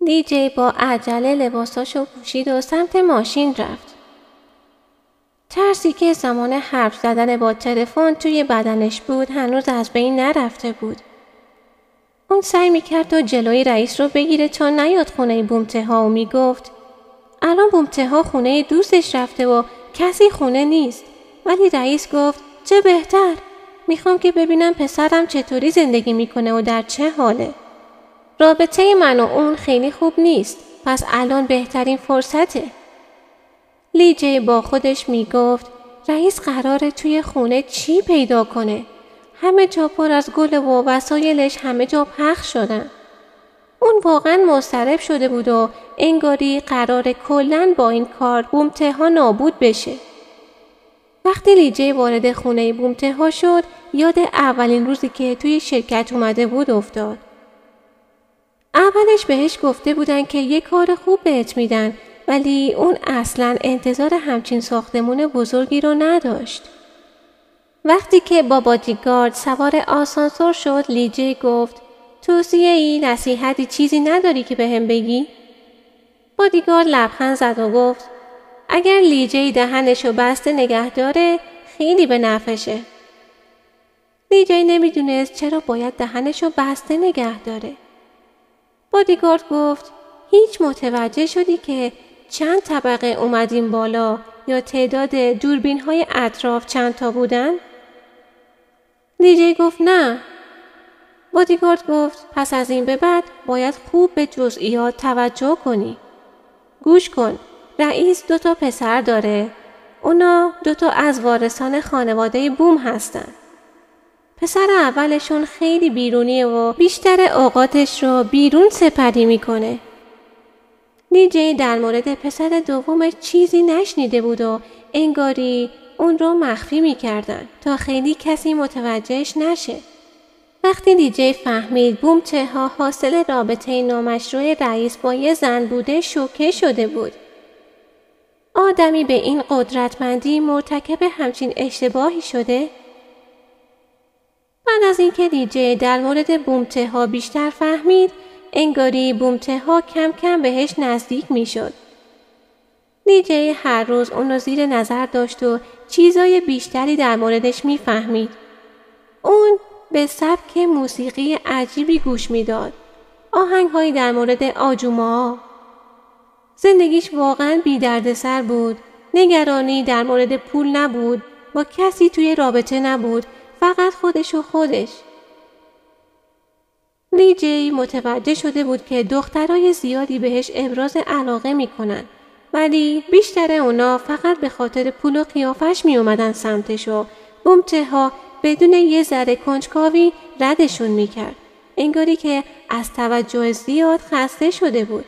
لیجی با عجله لباساشو پوشید و سمت ماشین رفت. ترسی که زمان حرف زدن با تلفن توی بدنش بود هنوز از بین نرفته بود. اون سعی میکرد تا جلوی رئیس رو بگیره تا نیاد خونه بومتها و میگفت الان بومتها خونه دوستش رفته و کسی خونه نیست. ولی رئیس گفت چه بهتر. میخوام که ببینم پسرم چطوری زندگی میکنه و در چه حاله. رابطه من و اون خیلی خوب نیست. پس الان بهترین فرصته. لیجی با خودش میگفت رئیس قراره توی خونه چی پیدا کنه؟ همه جا پر از گل و وسایلش همه جا پخش شدن. اون واقعا مضطرب شده بود و انگاری قراره کلاً با این کار بومتها نابود بشه. وقتی لیجی وارد خونه بومتها شد یاد اولین روزی که توی شرکت اومده بود افتاد. اولش بهش گفته بودن که یه کار خوب بهت میدن ولی اون اصلاً انتظار همچین ساختمون بزرگی رو نداشت. وقتی که با بادیگارد سوار آسانسور شد لیجی گفت توصیه‌ای، نصیحتی، چیزی نداری که بهم بگی؟ بادیگارد لبخند زد و گفت اگر لیجی دهنشو بسته نگه داره خیلی به نفعشه. لیجی نمیدونست چرا باید دهنشو بسته نگه داره. بادیگارد گفت هیچ متوجه شدی که چند طبقه اومدیم بالا یا تعداد دوربین‌های اطراف چند تا بودن؟ لیجی گفت نه. بادیگارد گفت پس از این به بعد باید خوب به جزئیات توجه کنی. گوش کن. رئیس 2 پسر داره. اونا 2 از وارثان خانواده بوم هستن. پسر اولشون خیلی بیرونیه و بیشتر اوقاتش رو بیرون سپری میکنه. لیجی در مورد پسر دومش چیزی نشنیده بود و انگاری اون رو مخفی میکردن تا خیلی کسی متوجهش نشه. وقتی لیجی فهمید بومتها حاصل رابطه نامشروع رئیس با یه زن بوده شوکه شده بود. آدمی به این قدرتمندی مرتکب همچین اشتباهی شده؟ بعد از اینکه لیجی در مورد بومتها بیشتر فهمید انگاری بومتها کم کم بهش نزدیک می شد. لیجی هر روز اون رو زیر نظر داشت و چیزای بیشتری در موردش می فهمید. اون به سبک موسیقی عجیبی گوش می داد. آهنگ‌هایی در مورد آجوما. زندگیش واقعاً بی دردسر بود. نگرانی در مورد پول نبود. با کسی توی رابطه نبود. فقط خودش و خودش. لیجی متوجه شده بود که دخترای زیادی بهش ابراز علاقه می کنن. ولی بیشتر اونا فقط به خاطر پول و قیافش می اومدن سمتش و بومتها بدون یه ذره کنجکاوی ردشون می کرد. انگاری که از توجه زیاد خسته شده بود.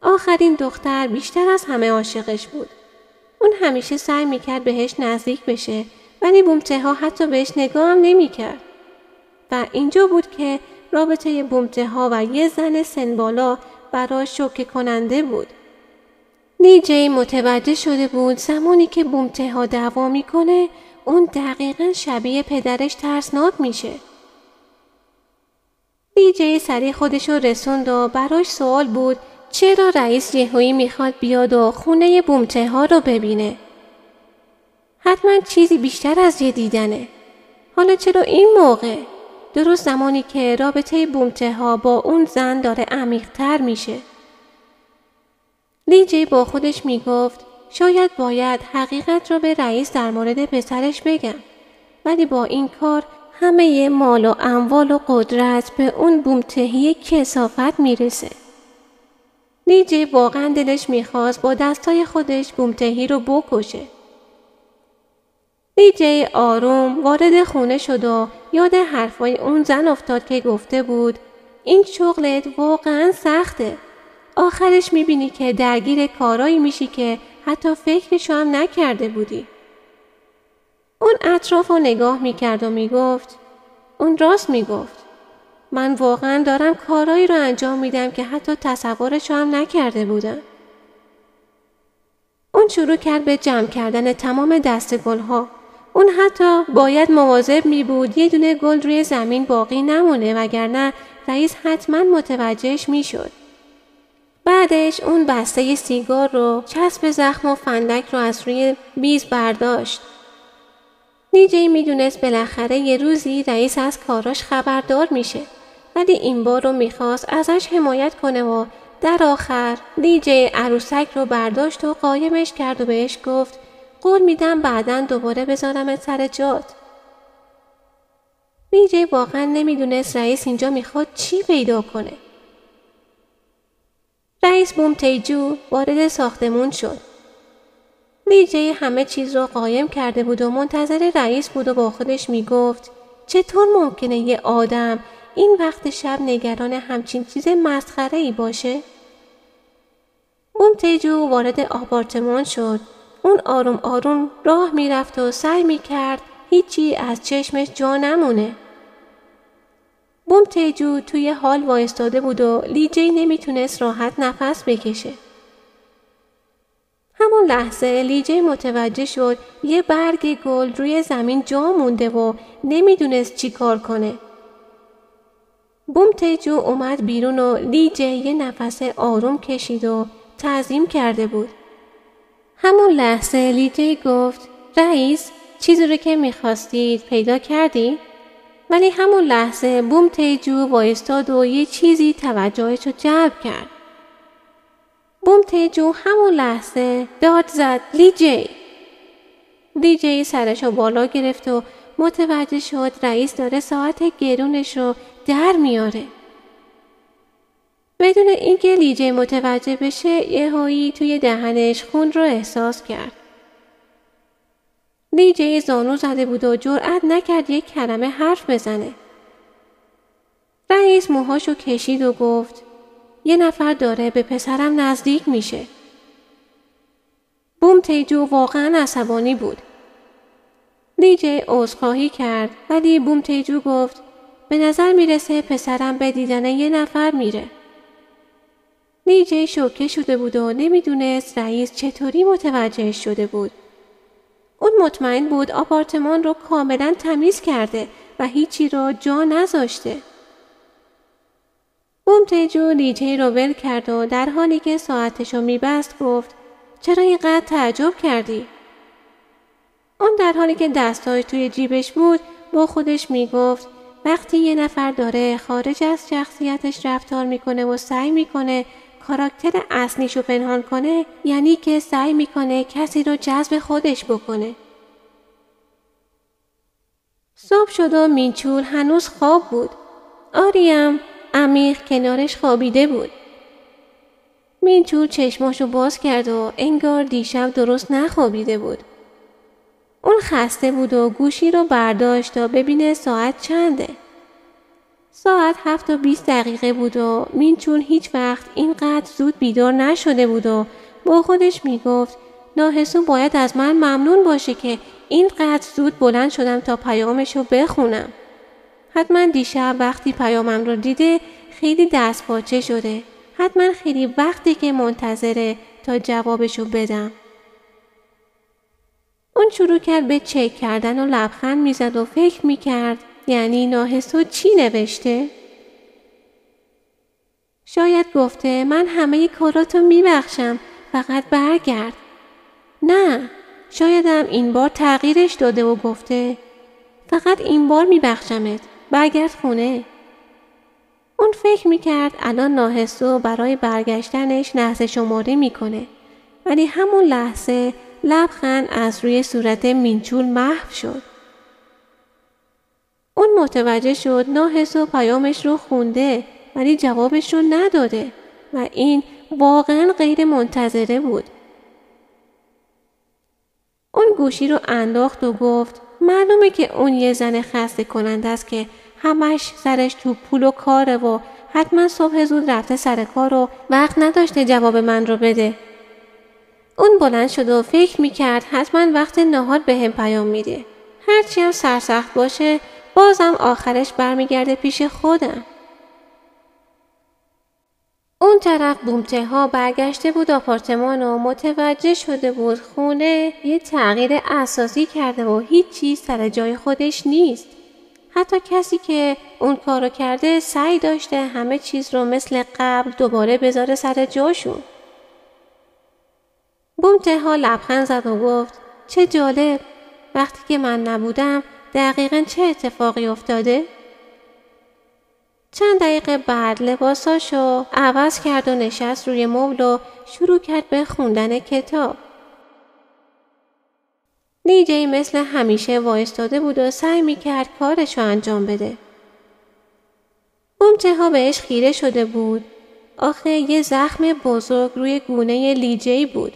آخرین دختر بیشتر از همه عاشقش بود. اون همیشه سعی می کرد بهش نزدیک بشه ولی بومتها حتی بهش نگاه هم نمی کرد. و اینجا بود که رابطه بومتها و یه زن سنبالا براش شوکه کننده بود. لیجی متوجه شده بود زمانی که بومتها دعوا میکنه اون دقیقاً شبیه پدرش ترسناک میشه. لیجی سریع خودشو رسوند و براش سوال بود چرا رئیس یهویی میخواد بیاد و خونه بومتها رو ببینه؟ حتما چیزی بیشتر از یه دیدنه. حالا چرا این موقع؟ درست زمانی که رابطه بومتها با اون زن داره عمیق‌تر میشه. لیجی با خودش میگفت شاید باید حقیقت رو به رئیس در مورد پسرش بگم. ولی با این کار همه مال و اموال و قدرت به اون بومتهی کثافت میرسه. لیجی واقعا دلش میخواست با دستای خودش بومتهی رو بکشه. لیجی آروم وارد خونه شد و یاد حرفای اون زن افتاد که گفته بود این شغلت واقعا سخته. آخرش میبینی که درگیر کارایی میشی که حتی فکرشو هم نکرده بودی. اون اطراف رو نگاه میکرد و میگفت اون راست میگفت. من واقعا دارم کارایی رو انجام میدم که حتی تصورشو هم نکرده بودم. اون شروع کرد به جمع کردن تمام دسته‌گل‌ها. اون حتی باید مواظب می بود یه دونه گل روی زمین باقی نمونه، وگرنه رئیس حتما متوجهش می شد. بعدش اون بسته سیگار رو، چسب زخم و فندک رو از روی میز برداشت. دی‌جی میدونست بالاخره یه روزی رئیس از کاراش خبردار میشه، ولی این بار رو میخواست ازش حمایت کنه و در آخر دی‌جی عروسک رو برداشت و قایمش کرد و بهش گفت قول میدم بعداً دوباره بذارمت سر جات. دی‌جی واقعا نمیدونست رئیس اینجا میخواد چی پیدا کنه. رئیس بومتیجو وارد ساختمون شد. دی‌جی همه چیز رو قایم کرده بود و منتظر رئیس بود و با خودش میگفت چطور ممکنه یه آدم این وقت شب نگران همچین چیز مسخره‌ای باشه؟ بومتیجو وارد آپارتمان شد. اون آروم آروم راه میرفت و سعی میکرد هیچی از چشمش جا نمونه. بومتیجو توی حال وایستاده بود و لیجی نمیتونست راحت نفس بکشه. همون لحظه لیجی متوجه شد یه برگ گل روی زمین جا مونده و نمیدونست چی کار کنه. بومتیجو اومد بیرون و لیجی یه نفس آروم کشید و تعظیم کرده بود. همون لحظه لیجی گفت رئیس، چیزی رو که میخواستید پیدا کردی؟ ولی همون لحظه بومتیجو وایستاد و یه چیزی توجهش رو جلب کرد. بومتیجو همون لحظه داد زد لیجی. لیجی سرش رو بالا گرفت و متوجه شد رئیس داره ساعت گرونش رو در میاره. بدون اینکه لیجی متوجه بشه یهویی توی دهنش خون رو احساس کرد. لیجی زانو زده بود و جرأت نکرد یک کلمه حرف بزنه. رئیس موهاشو کشید و گفت یه نفر داره به پسرم نزدیک میشه. بومتیجو واقعا عصبانی بود. لیجی عذرخواهی کرد ولی بومتیجو گفت به نظر میرسه پسرم به دیدن یه نفر میره. لیجی شوکه شده بود و نمیدونست رئیس چطوری متوجه شده بود. اون مطمئن بود آپارتمان رو کاملا تمیز کرده و هیچی رو جا نذاشته. بومتیجو لیجی رو ول کرد و در حالی که ساعتشو میبست گفت چرا اینقدر تعجب کردی؟ اون در حالی که دستاش توی جیبش بود با خودش میگفت وقتی یه نفر داره خارج از شخصیتش رفتار میکنه و سعی میکنه کاراکتر اصلیشو پنهان کنه، یعنی که سعی میکنه کسی رو جذب خودش بکنه. صبح شد و مینچول هنوز خواب بود. آریم عمیق کنارش خوابیده بود. مینچول چشماشو باز کرد و انگار دیشب درست نخوابیده بود. اون خسته بود و گوشی رو برداشت تا ببینه ساعت چنده. ساعت 7:20 بود و مینچول هیچ وقت اینقدر زود بیدار نشده بود و با خودش میگفت ناحسو باید از من ممنون باشه که اینقدر زود بلند شدم تا پیامشو بخونم. حتما دیشب وقتی پیامم رو دیده خیلی دستپاچه شده. حتما خیلی وقتی که منتظره تا جوابشو بدم. اون شروع کرد به چک کردن و لبخند میزد و فکر میکرد یعنی ناحسو چی نوشته؟ شاید گفته من همه کاراتو میبخشم، فقط برگرد. نه، شایدم این بار تغییرش داده و گفته فقط این بار میبخشمت، برگرد خونه. اون فکر میکرد الان ناحسو برای برگشتنش لحظه شماری میکنه، ولی همون لحظه لبخند از روی صورت مینچول محو شد. اون متوجه شد ناحسو پیامش رو خونده ولی جوابش رو نداده و این واقعا غیر منتظره بود. اون گوشی رو انداخت و گفت معلومه که اون یه زن خسته کننده است که همش سرش تو پول و کاره و حتما صبح زود رفته سر کار و وقت نداشته جواب من رو بده. اون بلند شد و فکر میکرد حتما وقت نهار بهم پیام میده. هرچی هم سرسخت باشه بازم آخرش برمیگرده پیش خودم. اون اون طرف بومتها برگشته بود آپارتمان و متوجه شده بود خونه یه تغییر اساسی کرده و هیچ چیز سر جای خودش نیست. حتی کسی که اون کارو کرده سعی داشته همه چیز رو مثل قبل دوباره بذاره سر جاشون. بومتها لبخند زد و گفت چه جالب، وقتی که من نبودم دقیقاً چه اتفاقی افتاده؟ چند دقیقه بعد لباساشو عوض کرد و نشست روی مبل و شروع کرد به خوندن کتاب. دیجی مثل همیشه وایستاده بود و سعی میکرد کارشو انجام بده. بومتها بهش خیره شده بود. آخه یه زخم بزرگ روی گونه لیجی بود.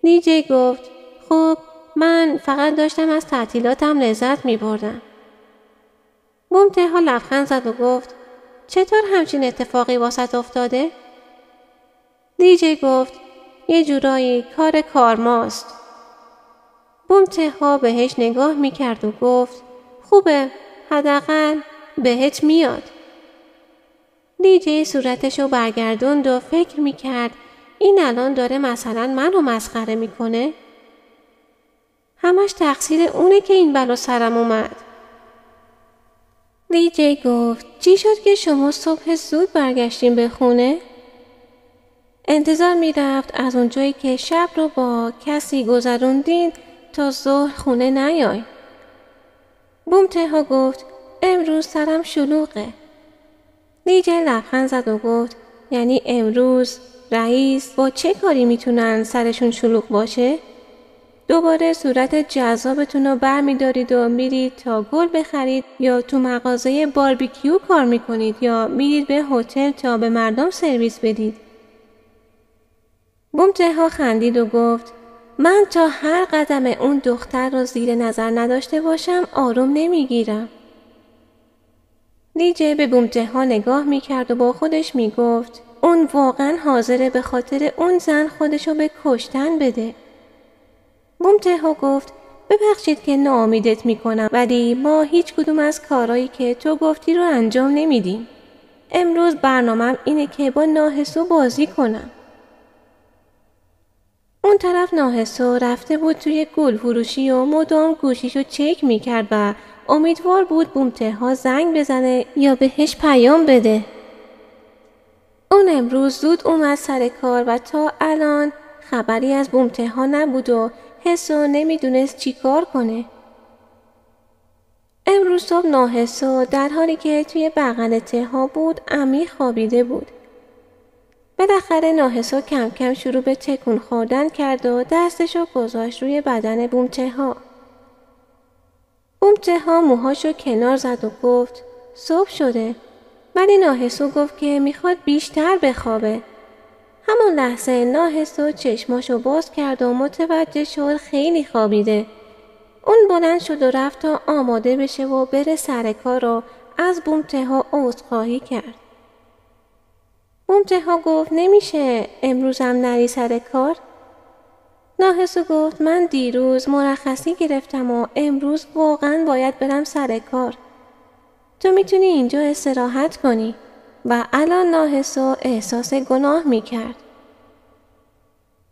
لیجی گفت خب من فقط داشتم از تعطیلاتم لذت میبردم. بومتها لبخند زد و گفت چطور همچین اتفاقی واسط افتاده؟ لیجی گفت یه جورایی کار کارماست. بومتها بهش نگاه میکرد و گفت خوبه، حداقل بهت میاد. لیجی صورتشو برگردوند و فکر میکرد این الان داره مثلا منو مسخره میکنه؟ همش تقصیر اونه که این بلا سرم اومد. لیجی گفت چی شد که شما صبح زود برگشتین به خونه؟ انتظار میرفت از اونجایی که شب رو با کسی گذروندین تا ظهر خونه نیای. بومتها گفت امروز سرم شلوغه. لیجی لبخند زد و گفت یعنی امروز رئیس با چه کاری میتونن سرشون شلوغ باشه؟ دوباره صورت جذابتون رو برمیدارید و میرید تا گل بخرید یا تو مغازه باربیکیو کار میکنید یا میرید به هتل تا به مردم سرویس بدید. بومتها خندید و گفت من تا هر قدم اون دختر رو زیر نظر نداشته باشم آروم نمیگیرم. لیجی به بومتها نگاه میکرد و با خودش میگفت اون واقعا حاضره به خاطر اون زن خودشو به کشتن بده. بومتها گفت ببخشید که ناامیدت میکنم ولی ما هیچ کدوم از کارهایی که تو گفتی رو انجام نمیدیم. امروز برنامه‌م اینه که با ناهسو بازی کنم. اون طرف ناهسو رفته بود توی گل فروشی و مدام گوشیشو چک میکرد و امیدوار بود بومتها زنگ بزنه یا بهش پیام بده. اون امروز زود اومد سر کار و تا الان خبری از بومتها نبود و حسو نمیدونست چی کار کنه. امروز صبح ناهسو در حالی که توی بغل تها بود عمیق خوابیده بود. بالاخره ناهسو کم کم شروع به تکون خوردن کرد و دستشو گذاشت روی بدن بومتها. بومتها موهاشو کنار زد و گفت صبح شده. ولی ناهسو گفت که میخواد بیشتر بخوابه. همون لحظه ناهسو چشماشو باز کرد و متوجه شد خیلی خوابیده. اون بلند شد و رفت تا آماده بشه و بره سر کار و از بومتها عذرخواهی کرد. بومتها گفت نمیشه امروزم نری سر کار؟ ناهسو گفت من دیروز مرخصی گرفتم و امروز واقعا باید برم سر کار. تو میتونی اینجا استراحت کنی. و الان ناهسو احساس گناه میکرد.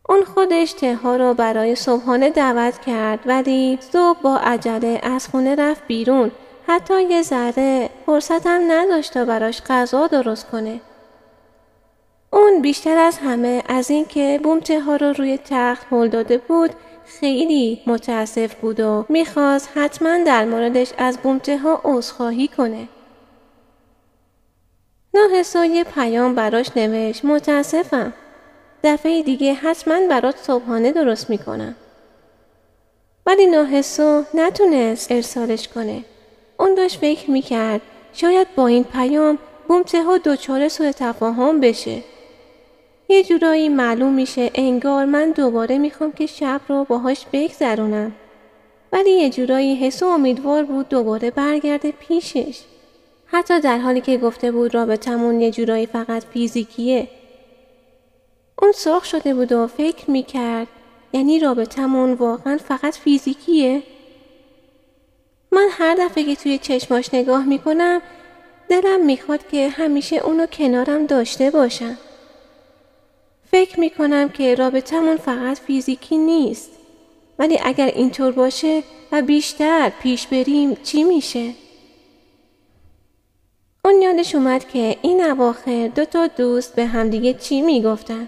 اون خودش تها رو برای صبحانه دعوت کرد ولی صبح با عجله از خونه رفت بیرون. حتی یه ذره فرصت هم نداشت تا براش غذا درست کنه. اون بیشتر از همه از این که بومتها رو روی تخت هل داده بود خیلی متاسف بود و میخواست حتما در موردش از بومتها عذرخواهی کنه. ناهسو یه پیام براش نوشت متاسفم. دفعه دیگه حتما برات صبحانه درست میکنم. ولی ناهسو نتونست ارسالش کنه. اون داشت فکر میکرد شاید با این پیام بومتها دچار سوء تفاهم بشه. یه جورایی معلوم میشه انگار من دوباره میخوام که شب رو باهاش بگذرونم. ولی یه جورایی حسو امیدوار بود دوباره برگرده پیشش. حتی در حالی که گفته بود رابطمون یه جورایی فقط فیزیکیه. اون سرخ شده بود و فکر میکرد یعنی رابطمون واقعا فقط فیزیکیه؟ من هر دفعه که توی چشماش نگاه میکنم دلم میخواد که همیشه اونو کنارم داشته باشم. فکر میکنم که رابطمون فقط فیزیکی نیست. ولی اگر اینطور باشه و بیشتر پیش بریم چی میشه؟ اون یادش اومد که این اواخر 2 دوست به همدیگه چی میگفتن.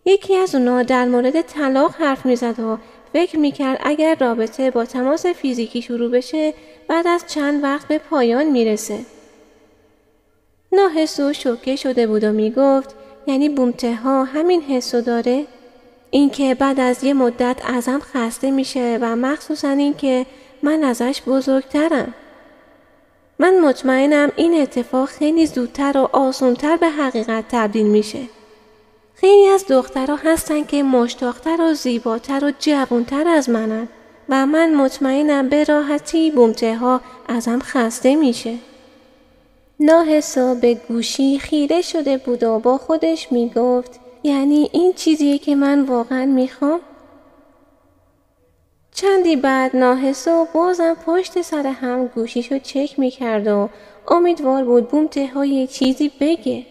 یکی از اونا در مورد طلاق حرف میزد و فکر میکرد اگر رابطه با تماس فیزیکی شروع بشه بعد از چند وقت به پایان میرسه. ناحسو شوکه شده بود و میگفت یعنی بومتها همین حسو داره؟ اینکه بعد از یه مدت ازم خسته میشه و مخصوصا اینکه من ازش بزرگترم. من مطمئنم این اتفاق خیلی زودتر و آسونتر به حقیقت تبدیل میشه. خیلی از دخترها هستن که مشتاقتر و زیباتر و جوانتر از منن و من مطمئنم به راحتی بومتها ازم خسته میشه. ناحسا به گوشی خیره شده بود و با خودش میگفت یعنی این چیزیه که من واقعا میخوام؟ چندی بعد ناحسا بازم پشت سر هم گوشیشو چک میکرد و امیدوار بود بومتها یه چیزی بگه.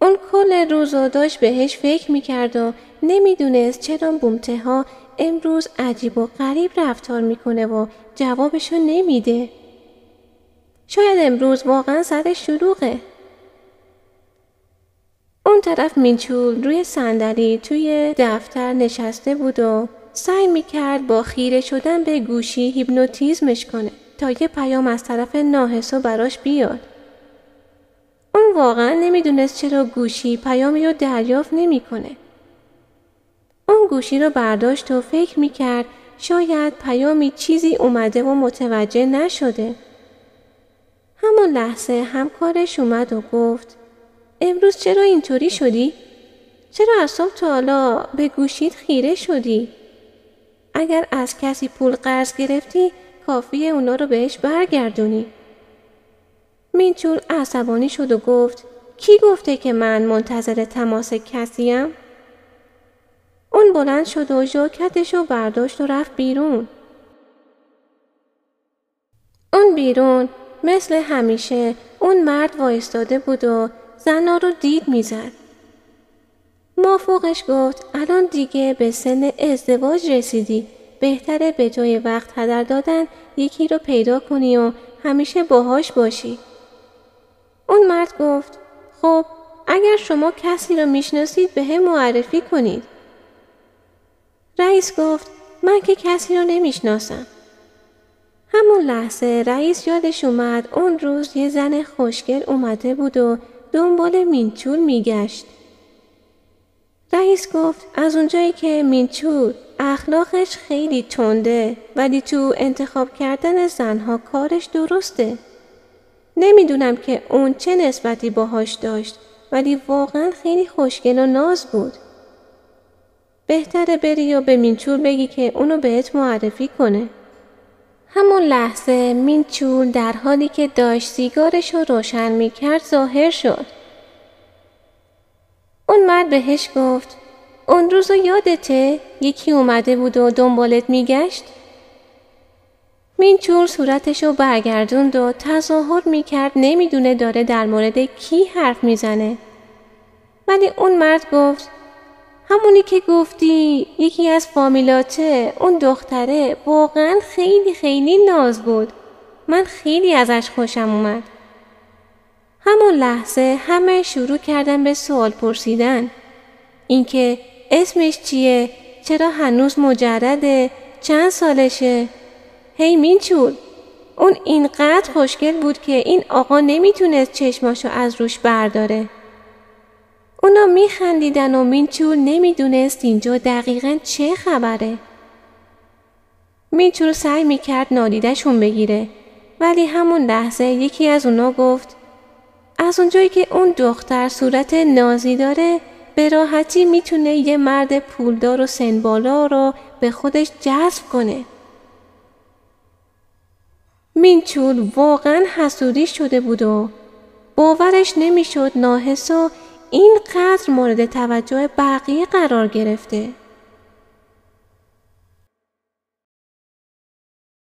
اون کل روزو داشت بهش فکر میکرد و نمیدونست چرا بومتها امروز عجیب و غریب رفتار میکنه و جوابشو نمیده. شاید امروز واقعا سرش شلوغه. اون طرف مینچول روی صندلی توی دفتر نشسته بود و سعی میکرد با خیره شدن به گوشی هیپنوتیزمش کنه تا یه پیام از طرف ناحسا براش بیاد. اون واقعا نمیدونست چرا گوشی پیامی رو دریافت نمیکنه. اون گوشی رو برداشت و فکر میکرد شاید پیامی چیزی اومده و متوجه نشده. همون لحظه همکارش اومد و گفت امروز چرا اینطوری شدی؟ چرا از صبح تا حالا به گوشیت خیره شدی؟ اگر از کسی پول قرض گرفتی کافیه اونا رو بهش برگردونی. مینچول عصبانی شد و گفت کی گفته که من منتظر تماس کسیم؟ اون بلند شد و ژاکتشو برداشت و رفت بیرون. اون بیرون مثل همیشه اون مرد وایستاده بود و زنا رو دید میزد. مافوقش گفت الان دیگه به سن ازدواج رسیدی. بهتره به جای وقت هدر دادن یکی رو پیدا کنی و همیشه باهاش باشی. اون مرد گفت خب اگر شما کسی رو میشناسید به هم معرفی کنید. رئیس گفت من که کسی رو نمیشناسم. همون لحظه رئیس یادش اومد اون روز یه زن خوشگل اومده بود و دنبال مینچول میگشت. رئیس گفت از اونجایی که مینچول اخلاقش خیلی تنده ولی تو انتخاب کردن زنها کارش درسته. نمیدونم که اون چه نسبتی باهاش داشت ولی واقعا خیلی خوشگل و ناز بود. بهتره بری و به مینچول بگی که اونو بهت معرفی کنه. همون لحظه مینچول در حالی که داشت سیگارش رو روشن میکرد ظاهر شد. اون مرد بهش گفت اون روزو یادته؟ یکی اومده بود و دنبالت میگشت؟ مینچول صورتشو برگردوند و تظاهر میکرد نمیدونه داره در مورد کی حرف میزنه. ولی اون مرد گفت همونی که گفتی یکی از فامیلاته، اون دختره واقعا خیلی خیلی ناز بود. من خیلی ازش خوشم اومد. همون لحظه همه شروع کردن به سوال پرسیدن. اینکه اسمش چیه؟ چرا هنوز مجرده؟ چند سالشه؟ هی مینچول، اون اینقدر خوشگل بود که این آقا نمیتونست چشماشو از روش برداره. اونا میخندیدن و مینچول نمیدونست اینجا دقیقاً چه خبره. مینچول سعی میکرد نادیدشون بگیره ولی همون لحظه یکی از اونا گفت از اونجایی که اون دختر صورت نازی داره به راحتی میتونه یه مرد پولدار و سنبالا رو به خودش جذب کنه. مینچول واقعا حسودی شده بود و باورش نمیشد ناحسا اینقدر مورد توجه بقیه قرار گرفته.